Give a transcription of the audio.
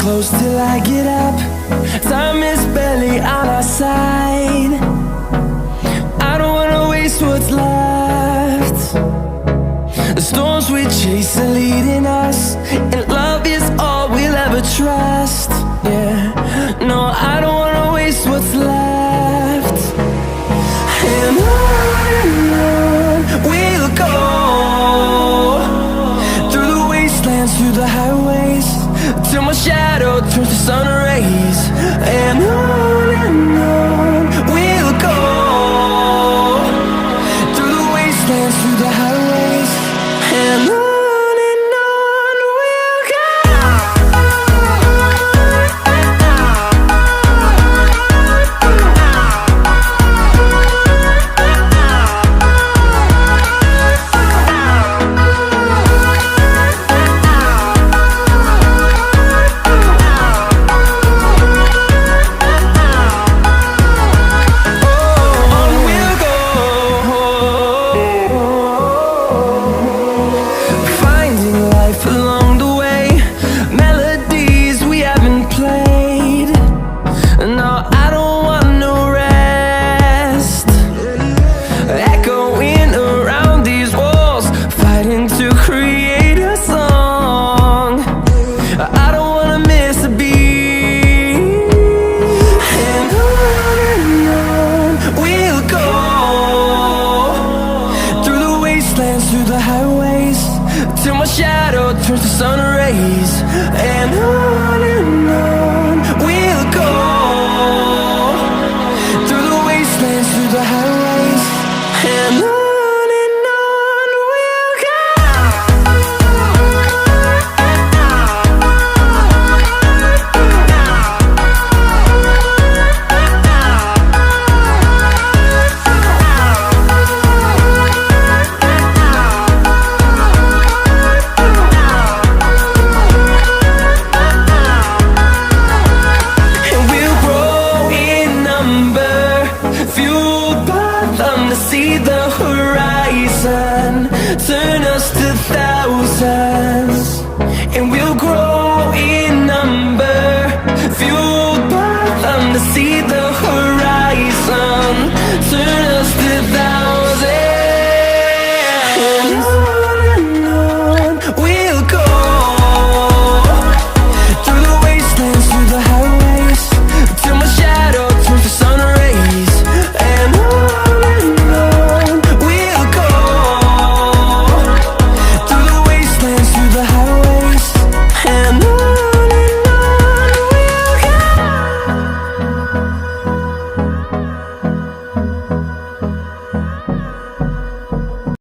close till I get up. Time is barely on our side. I don't wanna waste what's left. The storms we chase are leading us, and love is all we'll ever trust. Yeah, no, I don't wanna waste what's left. And on we'll go, through the wastelands, through the highways, till my shadow turns to sun rays. And on we'll go, through the wastelands, through the highways, and on we'll go. Through the highways, till my shadow turns to sun rays. And on